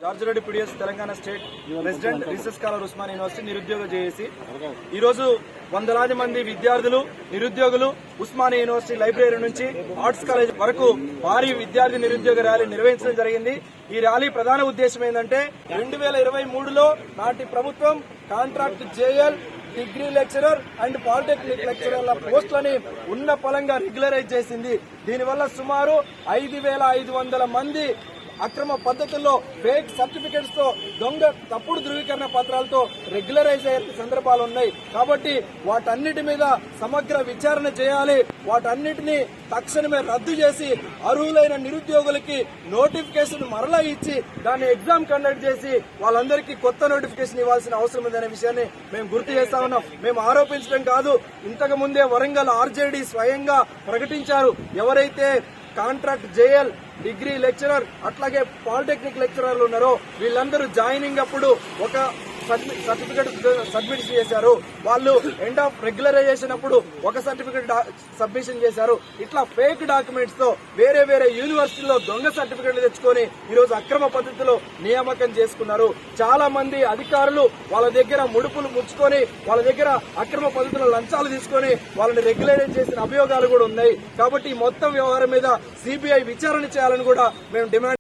George Reddy PDS Telangana state president research scholar Osmania university నిరుద్యోగ JAC ఈ రోజు వందలాది మంది విద్యార్థులు నిరుద్యోగులు ఉస్మానియా యూనివర్సిటీ లైబ్రరీ నుంచి ఆర్ట్స్ కాలేజ్ వరకు భారీ విద్యార్థి నిరుద్యోగ ర్యాలీ నిర్వహించడం జరిగింది। ఈ ర్యాలీ ప్రధాన ఉద్దేశం ఏంటంటే 2023లో నాటి ప్రభుత్వం contract JL degree lecturer and polytechnic లెక్చరర్ల పోస్టులని ఉన్న పలంగా రెగ్యులరైజ్ చేసింది। దీనివల్ల సుమారు 5500 మంది అక్రమ పద్ధతుల్లో ఫేక్ సర్టిఫికెట్స్ తో దొంగ తప్పుడు ధృవీకరణ పత్రాలతో రెగ్యులరైజ్ అయ్యే సందర్భాలు ఉన్నాయి। కాబట్టి వాటన్నిటి మీద సమగ్ర విచారణ చేయాలి, వాటన్నిటిని తక్షణమే రద్దు చేసి అర్హులైన నిరుద్యోగులకి నోటిఫికేషన్ మరలా ఇచ్చి దాన్ని ఎగ్జామ్ కండక్ట్ చేసి వాళ్ళందరికీ కొత్త నోటిఫికేషన్ ఇవ్వాల్సిన అవసరం ఉందనే విషయాన్ని మేము గుర్తు చేస్తా ఉన్నాం। మేము ఆరోపించడం కాదు, ఇంతకు ముందే వరంగల్ ఆర్జేడీ స్వయంగా ప్రకటించారు, ఎవరైతే కాంట్రాక్ట్ జేఎల్ డిగ్రీ లెక్చరర్ అట్లాగే పాలిటెక్నిక్ లెక్చరర్లు ఉన్నారో వీళ్ళందరూ జాయినింగ్ అప్పుడు ఒక సర్టిఫికెట్ సబ్మిట్ చేశారు, వాళ్ళు ఎండ్ ఆఫ్ రెగ్యులరైజేషన్ అప్పుడు ఒక సర్టిఫికెట్ సబ్మిషన్ చేశారు। ఇట్లా ఫేక్ డాక్యుమెంట్స్ తో వేరే వేరే యూనివర్సిటీలో దొంగ సర్టిఫికెట్లు తెచ్చుకొని ఈ రోజు అక్రమ పద్ధతిలో నియామకం చేసుకున్నారు। చాలా మంది అధికారులు వాళ్ళ దగ్గర ముడుపులు ముచ్చుకొని వాళ్ళ దగ్గర అక్రమ పద్ధతిలో లంచాలు తీసుకొని వాళ్ళని రెగ్యులరైజ్ చేసిన అభియోగాలు కూడా ఉన్నాయి। కాబట్టి మొత్తం వ్యవహారం మీద సిబిఐ విచారణ చేయాలని కూడా మేము డిమాండ్